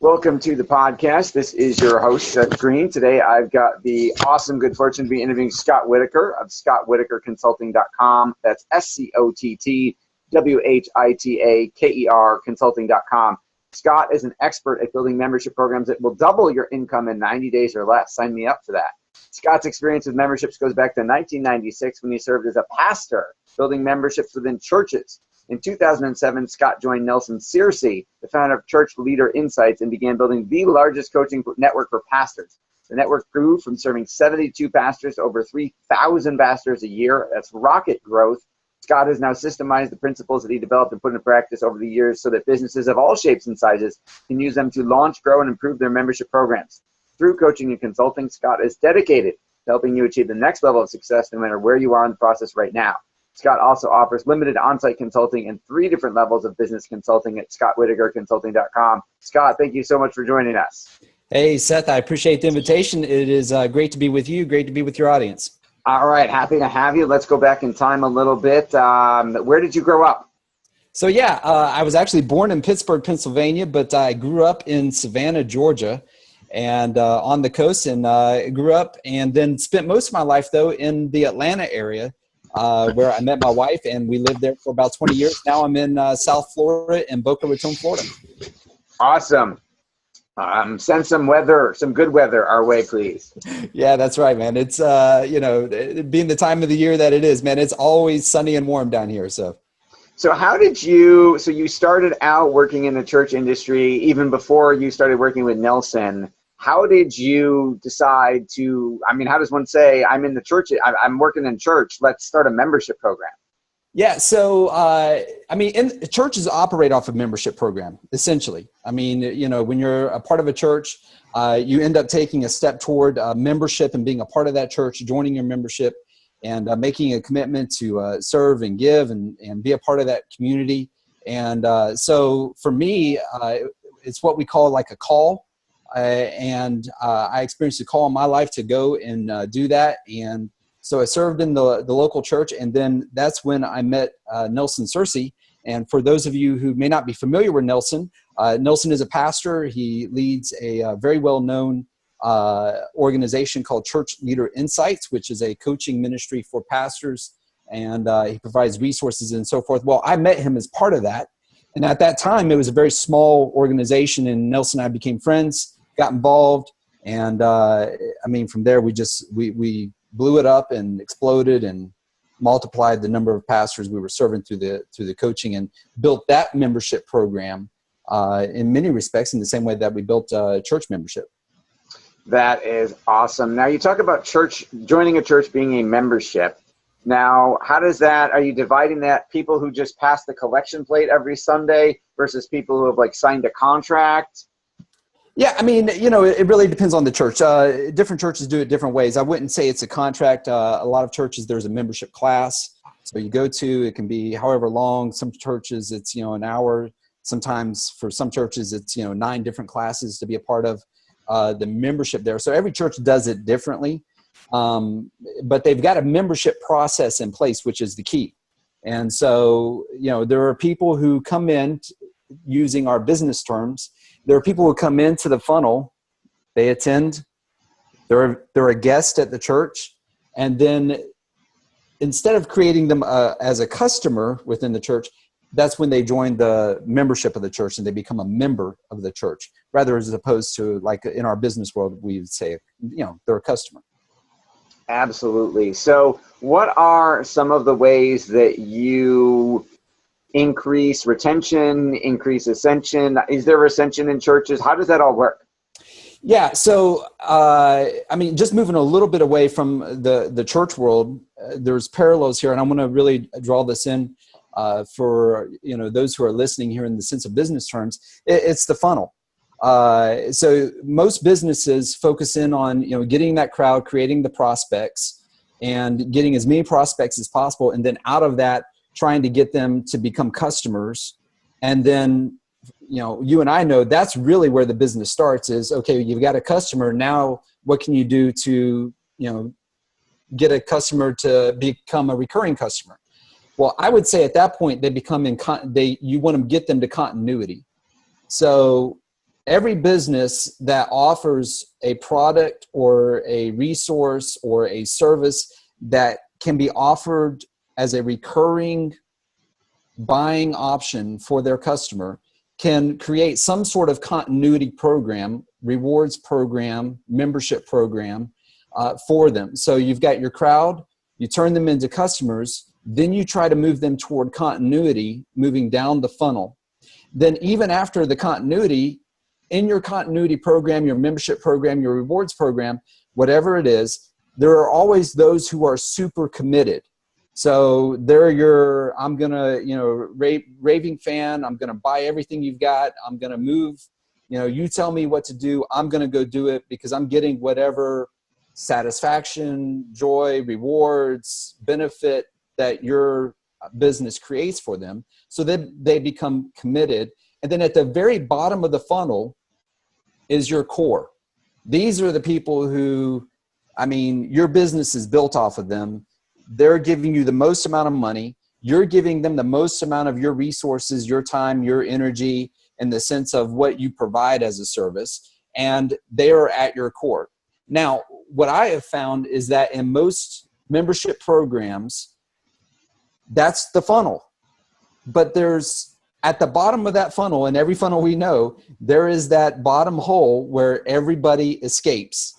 Welcome to the podcast. This is your host, Seth Greene. Today, I've got the awesome good fortune to be interviewing Scott Whitaker of ScottWhitakerConsulting.com. That's ScottWhitaker Consulting.com. Scott is an expert at building membership programs that will double your income in 90 days or less. Sign me up for that. Scott's experience with memberships goes back to 1996 when he served as a pastor, building memberships within churches. In 2007, Scott joined Nelson Searcy, the founder of Church Leader Insights, and began building the largest coaching network for pastors. The network grew from serving 72 pastors to over 3,000 pastors a year. That's rocket growth. Scott has now systemized the principles that he developed and put into practice over the years so that businesses of all shapes and sizes can use them to launch, grow, and improve their membership programs. Through coaching and consulting, Scott is dedicated to helping you achieve the next level of success no matter where you are in the process right now. Scott also offers limited on-site consulting and 3 different levels of business consulting at ScottWhitakerConsulting.com. Scott, thank you so much for joining us. Hey, Seth, I appreciate the invitation. It is great to be with you, great to be with your audience. All right, happy to have you. Let's go back in time a little bit. Where did you grow up? So I was actually born in Pittsburgh, Pennsylvania, but I grew up in Savannah, Georgia, and on the coast, and grew up and then spent most of my life, though, in the Atlanta area, where I met my wife, and we lived there for about 20 years. Now I'm in South Florida, in Boca Raton, Florida. Awesome. Send some weather, some good weather our way, please. Yeah, that's right, man. It's, being the time of the year that it is, man, it's always sunny and warm down here. So how did you, so you started out working in the church industry even before you started working with Nelson. How did you decide to, how does one say, I'm in the church, I'm working in church, let's start a membership program? Yeah, so, churches operate off a membership program, essentially. When you're a part of a church, you end up taking a step toward membership and being a part of that church, joining your membership, and making a commitment to serve and give and be a part of that community. And so for me, it's what we call like a call. I experienced a call in my life to go and do that. And so I served in the local church, and then that's when I met Nelson Searcy. And for those of you who may not be familiar with Nelson, Nelson is a pastor. He leads a very well-known organization called Church Leader Insights, which is a coaching ministry for pastors, and he provides resources and so forth. Well, I met him as part of that. And at that time, it was a very small organization, and Nelson and I became friends, got involved, and from there we blew it up and exploded and multiplied the number of pastors we were serving through the coaching, and built that membership program in many respects in the same way that we built church membership. That is awesome. Now you talk about joining a church being a membership. Now, how does that, are you dividing that people who just pass the collection plate every Sunday versus people who have signed a contract? Yeah, it really depends on the church. Different churches do it different ways. I wouldn't say it's a contract. A lot of churches, there's a membership class. So you go to, it can be however long. Some churches, it's, an hour. Sometimes for some churches, it's, 9 different classes to be a part of the membership there. So every church does it differently. But they've got a membership process in place, which is the key. And so, there are people who come in using our business terms. There are people who come into the funnel, they attend, they're a guest at the church, and then instead of creating them as a customer within the church, that's when they join the membership of the church and they become a member of the church, rather as opposed to like in our business world, we would say, they're a customer. Absolutely. So what are some of the ways that you increase retention, increase ascension? Is there ascension in churches? How does that all work? Yeah. So, just moving a little bit away from the church world, there's parallels here, and I'm going to really draw this in for, those who are listening here in the sense of business terms. It's the funnel. So most businesses focus in on, getting that crowd, creating the prospects, and getting as many prospects as possible. And then out of that, trying to get them to become customers. And then, you and I know that's really where the business starts is, okay, you've got a customer. Now what can you do to, get a customer to become a recurring customer? Well, I would say at that point, they become you want to get them to continuity. So every business that offers a product or a resource or a service that can be offered as a recurring buying option for their customer can create some sort of continuity program, rewards program, membership program for them. So you've got your crowd, you turn them into customers, then you try to move them toward continuity, moving down the funnel. Then even after the continuity, in your continuity program, your membership program, your rewards program, whatever it is, there are always those who are super committed. So they're your, I'm going to, raving fan. I'm going to buy everything you've got. I'm going to move, you tell me what to do. I'm going to go do it because I'm getting whatever satisfaction, joy, rewards, benefit that your business creates for them. So then they become committed. And then at the very bottom of the funnel is your core. These are the people who, your business is built off of them. They're giving you the most amount of money. You're giving them the most amount of your resources, your time, your energy, in the sense of what you provide as a service. And they are at your core. Now, what I have found is that in most membership programs, that's the funnel. But there's, at the bottom of that funnel, and every funnel we know, there is that bottom hole where everybody escapes.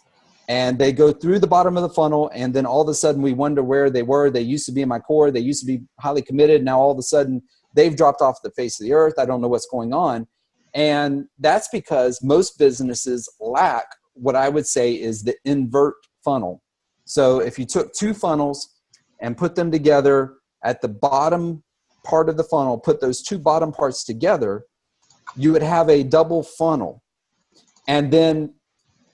And they go through the bottom of the funnel, and then all of a sudden we wonder where they were. They used to be in my core. They used to be highly committed. Now all of a sudden they've dropped off the face of the earth. I don't know what's going on. And that's because most businesses lack what I would say is the invert funnel. So if you took two funnels and put them together at the bottom part of the funnel, put those two bottom parts together, you would have a double funnel. And then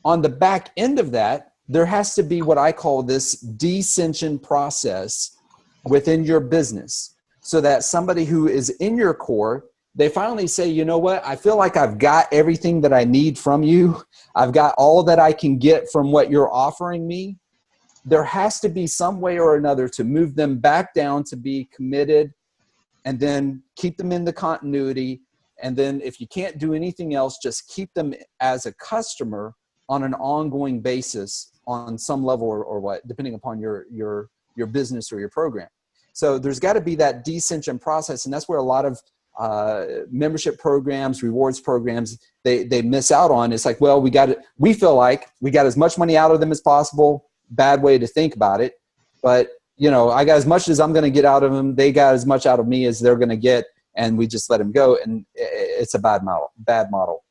on the back end of that, there has to be what I call this descension process within your business, so that somebody who is in your core, they finally say, you know what, I feel like I've got everything that I need from you. I've got all that I can get from what you're offering me. There has to be some way or another to move them back down to be committed, and then keep them in the continuity. And then if you can't do anything else, just keep them as a customer on an ongoing basis on some level or what, depending upon your business or your program. So there's got to be that descension process. And that's where a lot of membership programs, rewards programs, they miss out on. It's like, well, we feel like we got as much money out of them as possible. Bad way to think about it. But, I got as much as I'm going to get out of them. They got as much out of me as they're going to get. And we just let them go. And it's a bad model.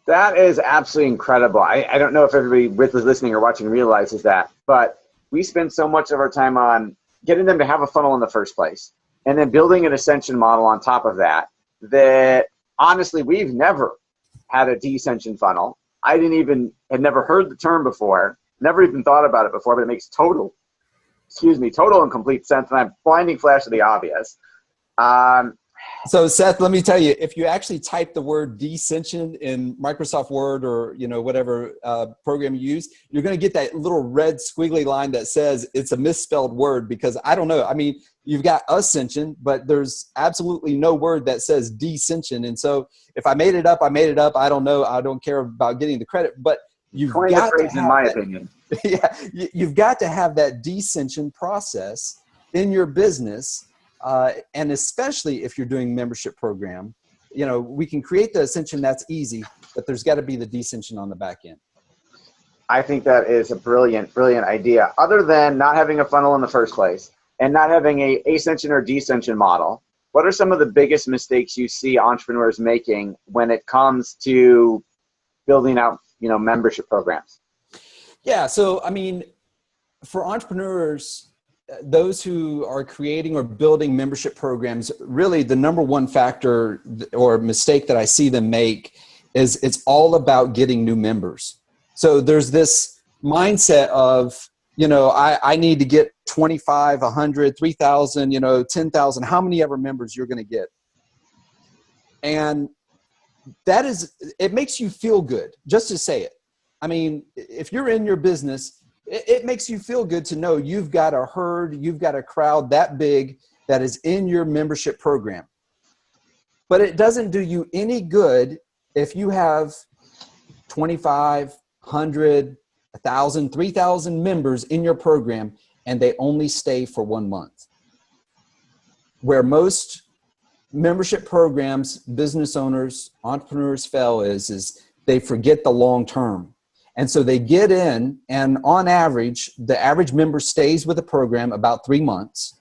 That is absolutely incredible. I don't know if everybody with us listening or watching realizes that, but we spend so much of our time on getting them to have a funnel in the first place, and then building an ascension model on top of that, that honestly, we've never had a descension funnel. Had never heard the term before, never even thought about it before, but it makes total and complete sense. And I'm blinding flash of the obvious. So Seth, let me tell you, if you actually type the word descension in Microsoft Word or whatever program you use, you're going to get that little red squiggly line that says it's a misspelled word, because I don't know. You've got ascension, but there's absolutely no word that says descension. And so if I made it up, I made it up. I don't know. I don't care about getting the credit, but you've got to have in my opinion. Yeah, you've got to have that descension process in your business. And especially if you're doing membership program, we can create the ascension. That's easy, but there's got to be the descension on the back end. I think that is a brilliant idea. Other than not having a funnel in the first place and not having a ascension or descension model, what are some of the biggest mistakes you see entrepreneurs making when it comes to building out, membership programs? Yeah. So, for entrepreneurs, those who are creating or building membership programs, really the number one factor or mistake that I see them make is it's all about getting new members. So there's this mindset of, I need to get 25, 100, 3,000, 10,000, how many ever members you're going to get. And it makes you feel good just to say it. If you're in your business, it makes you feel good to know you've got a herd, you've got a crowd that big that is in your membership program. But it doesn't do you any good if you have 25, 100, 1,000, 3,000 members in your program, and they only stay for 1 month. Where most membership programs, business owners, entrepreneurs fail is they forget the long term. And so they get in, and on average, the average member stays with the program about 3 months.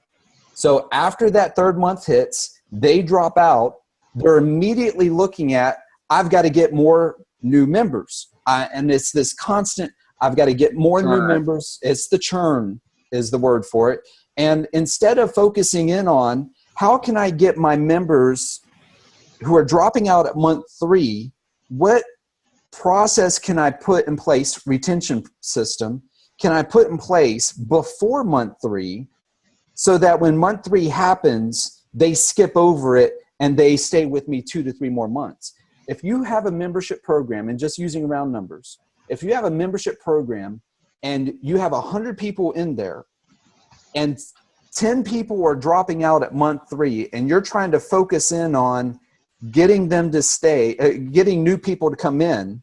So after that third month hits, they drop out. They're immediately looking at, I've got to get more new members. And it's this constant, I've got to get more new members. It's the churn is the word for it. And instead of focusing in on, how can I get my members who are dropping out at month 3, what process can I put in place, retention system, can I put in place before month 3 so that when month 3 happens, they skip over it and they stay with me 2 to 3 more months. If you have a membership program, and just using round numbers, if you have a membership program and you have 100 people in there and 10 people are dropping out at month 3 and you're trying to focus in on getting them to stay, getting new people to come in,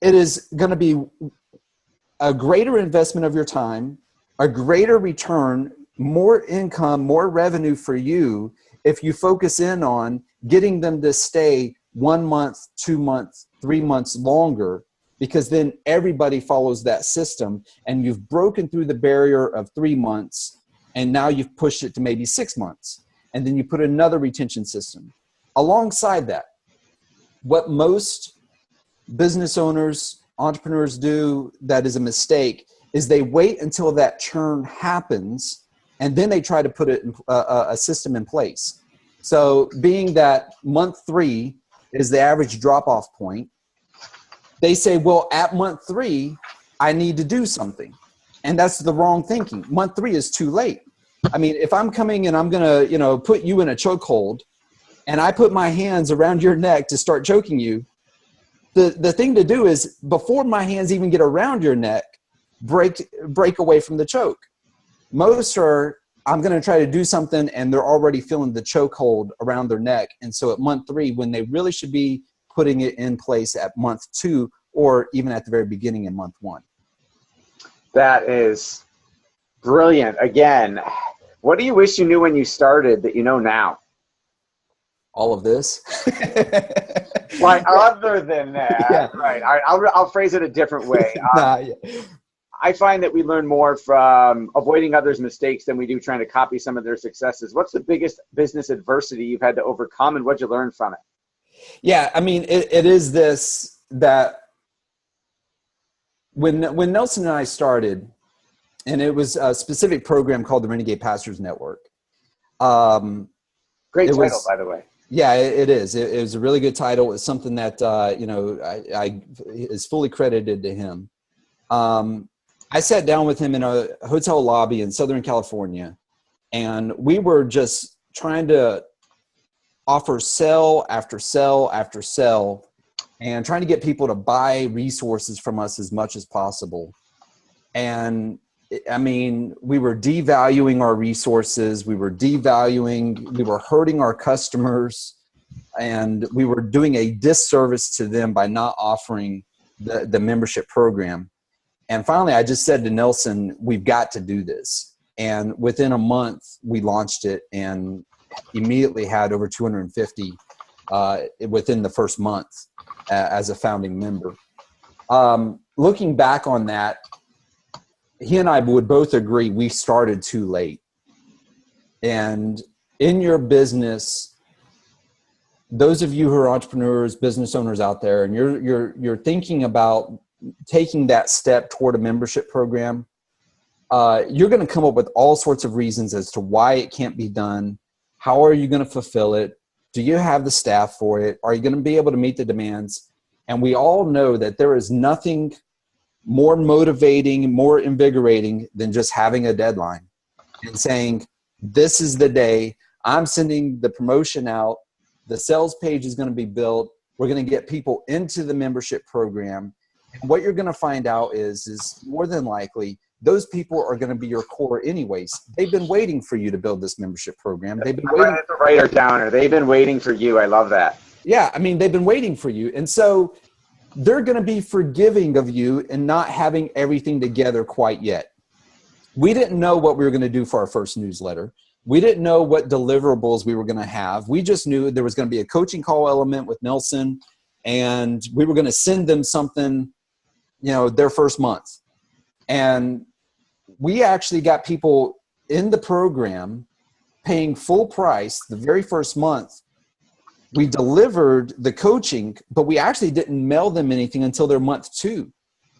it is going to be a greater investment of your time, a greater return, more income, more revenue for you if you focus in on getting them to stay 1 month, 2 months, 3 months longer, because then everybody follows that system and you've broken through the barrier of 3 months and now you've pushed it to maybe 6 months. And then you put another retention system. Alongside that, what most business owners, entrepreneurs do that is a mistake is they wait until that churn happens and then they try to put a system in place. So being that month 3 is the average drop-off point, they say, well, at month 3, I need to do something. And that's the wrong thinking. Month 3 is too late. I mean, if I'm coming and I'm going to, put you in a chokehold and I put my hands around your neck to start choking you, the thing to do is before my hands even get around your neck, break away from the choke. Most are, I'm going to try to do something and they're already feeling the chokehold around their neck. And so at month 3, when they really should be putting it in place at month 2 or even at the very beginning in month 1. That is brilliant. Again, what do you wish you knew when you started that you know now? All of this. Like other than that, yeah. Right. I'll phrase it a different way. I find that we learn more from avoiding others' mistakes than we do trying to copy some of their successes. What's the biggest business adversity you've had to overcome and what'd you learn from it? Yeah, I mean, it is this, that when Nelson and I started, and it was a specific program called the Renegade Pastors Network. Great title, by the way. Yeah, it is. It was a really good title. It's something that, I is fully credited to him. I sat down with him in a hotel lobby in Southern California, and we were just trying to offer sell after sell after sell and trying to get people to buy resources from us as much as possible. And I mean, we were devaluing our resources. We were hurting our customers, and we were doing a disservice to them by not offering the membership program. And finally, I just said to Nelson, we've got to do this. And within a month, we launched it and immediately had over 250 within the first month as a founding member. Looking back on that, he and I would both agree we started too late. And in your business, those of you who are entrepreneurs, business owners out there, and you're thinking about taking that step toward a membership program, you're going to come up with all sorts of reasons as to why it can't be done. How are you going to fulfill it? Do you have the staff for it? Are you going to be able to meet the demands? And we all know that there is nothing more motivating, more invigorating than just having a deadline and saying, this is the day, I'm sending the promotion out, the sales page is going to be built, we're going to get people into the membership program. And what you're going to find out is more than likely, those people are going to be your core anyways. They've been waiting for you to build this membership program. They've been waiting. The writer downer. They've been waiting for you. I love that. Yeah, I mean, they've been waiting for you. And so they're going to be forgiving of you and not having everything together quite yet. We didn't know what we were going to do for our first newsletter. We didn't know what deliverables we were going to have. We just knew there was going to be a coaching call element with Nelson, and we were going to send them something, their first month. And we actually got people in the program paying full price the very first month. We delivered the coaching, but we actually didn't mail them anything until their month 2.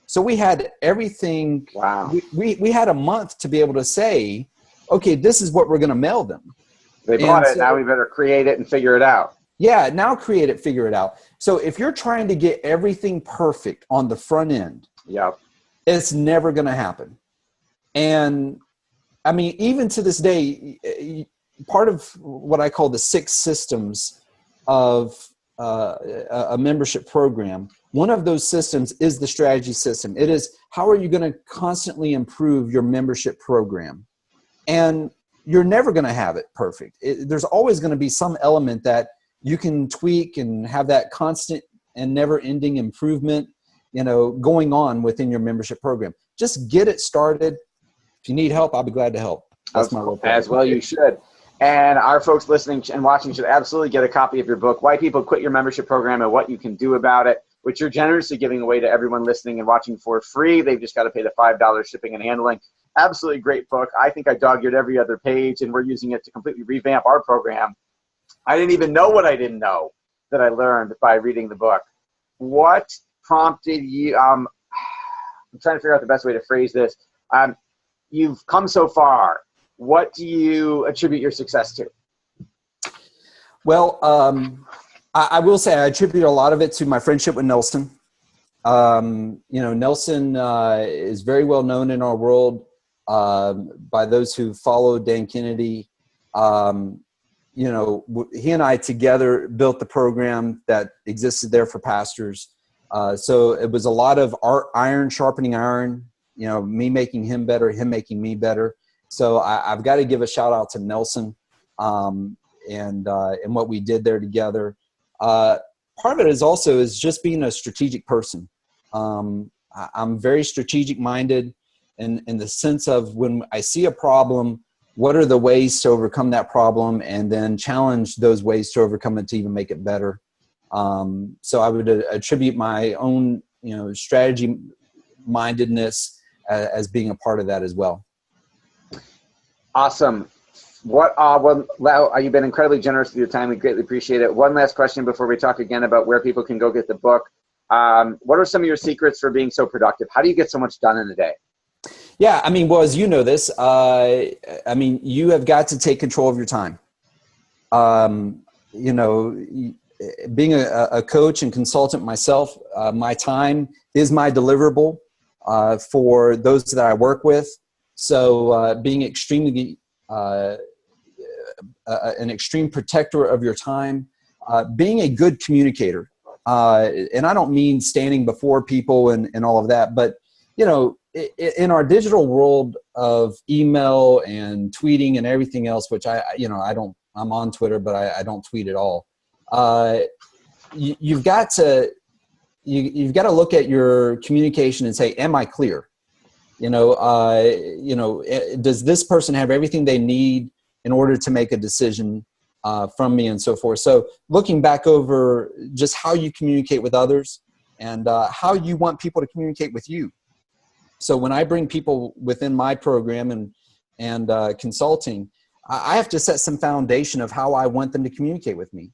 So we had everything. Wow. We had a month to be able to say, okay, this is what we're going to mail them. They bought it. Now we better create it and figure it out. Yeah. Now create it, figure it out. So if you're trying to get everything perfect on the front end, yep, it's never going to happen. And I mean, even to this day, part of what I call the 6 systems of a membership program, one of those systems is the strategy system. It is, how are you going to constantly improve your membership program? And you're never going to have it perfect. There's always going to be some element that you can tweak and have that constant and never-ending improvement, going on within your membership program. Just get it started. If you need help, I'll be glad to help. That's my little as well. You should. And our folks listening and watching should absolutely get a copy of your book, Why People Quit Your Membership Program and What You Can Do About It, which you're generously giving away to everyone listening and watching for free. They've just got to pay the $5 shipping and handling. Absolutely great book. I think I dog-eared every other page, and we're using it to completely revamp our program. I didn't even know what I didn't know that I learned by reading the book. What prompted you? I'm trying to figure out the best way to phrase this. You've come so far. What do you attribute your success to? Well, I will say I attribute a lot of it to my friendship with Nelson. Nelson is very well known in our world by those who follow Dan Kennedy. He and I together built the program that existed there for pastors. So it was a lot of iron sharpening iron, me making him better, him making me better. So I've got to give a shout out to Nelson and what we did there together. Part of it is just being a strategic person. I'm very strategic minded in the sense of when I see a problem, what are the ways to overcome that problem, and then challenge those ways to overcome it to even make it better. So I would attribute my own, strategy mindedness as being a part of that as well. Awesome. You've been incredibly generous with your time. We greatly appreciate it. One last question before we talk again about where people can go get the book. What are some of your secrets for being so productive? How do you get so much done in a day? Yeah, as you know this, you have got to take control of your time. Being a coach and consultant myself, my time is my deliverable for those that I work with. So being extremely an extreme protector of your time, being a good communicator. And I don't mean standing before people and all of that, but, in our digital world of email and tweeting and everything else, which I'm on Twitter, but I don't tweet at all. You've got to look at your communication and say, am I clear? Does this person have everything they need in order to make a decision from me and so forth? So looking back over just how you communicate with others and how you want people to communicate with you. So when I bring people within my program and consulting, I have to set some foundation of how I want them to communicate with me.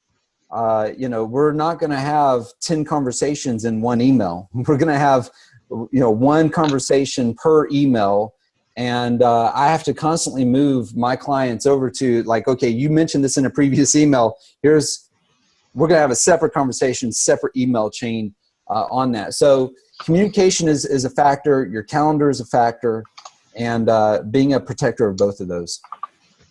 We're not going to have 10 conversations in one email. We're going to have, one conversation per email. And I have to constantly move my clients over to okay, you mentioned this in a previous email. We're going to have a separate conversation, separate email chain on that. So communication is a factor. Your calendar is a factor, and being a protector of both of those.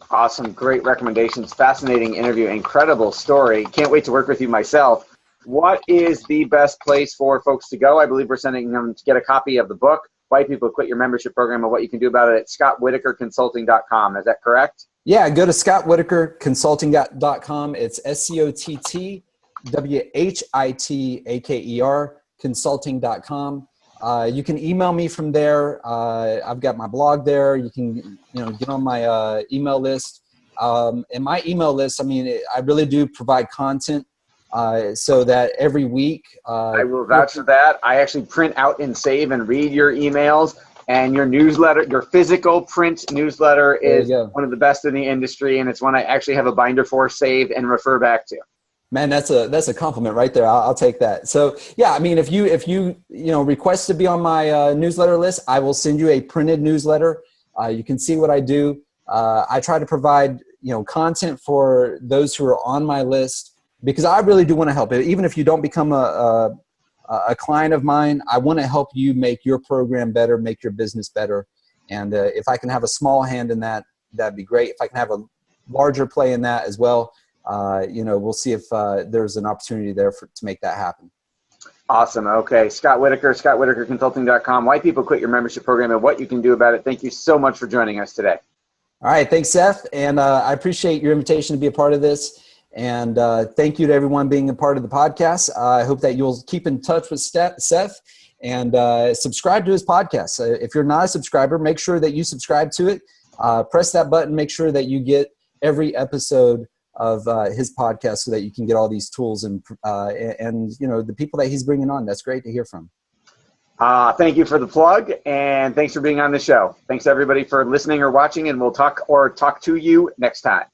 Awesome. Great recommendations. Fascinating interview. Incredible story. Can't wait to work with you myself. What is the best place for folks to go? I believe we're sending them to get a copy of the book, Why People Quit Your Membership Program and What You Can Do About It, at ScottWhitakerConsulting.com. Is that correct? Yeah, go to ScottWhitakerConsulting.com. It's ScottWhitaker greaterconsulting.com. You can email me from there. I've got my blog there. You can, get on my email list. And my email list, I really do provide content so that every week. I will vouch for that. I actually print out and save and read your emails, and your newsletter, your physical print newsletter is one of the best in the industry, and it's one I actually have a binder for, saved, and refer back to. Man, that's a compliment right there. I'll take that. So yeah, if you request to be on my newsletter list, I will send you a printed newsletter. You can see what I do. I try to provide content for those who are on my list, because I really do want to help. Even if you don't become a client of mine, I want to help you make your program better, make your business better. And if I can have a small hand in that, that'd be great. If I can have a larger play in that as well, we'll see if there's an opportunity there to make that happen. Awesome. Okay. Scott Whitaker, ScottWhitakerConsulting.com. Why people quit your membership program and what you can do about it. Thank you so much for joining us today. All right. Thanks, Seth. And I appreciate your invitation to be a part of this. And thank you to everyone being a part of the podcast. I hope that you'll keep in touch with Seth and subscribe to his podcast. If you're not a subscriber, make sure that you subscribe to it. Press that button. Make sure that you get every episode of his podcast so that you can get all these tools and the people that he's bringing on. That's great to hear from. Thank you for the plug, and thanks for being on the show. Thanks everybody for listening or watching, and we'll talk to you next time.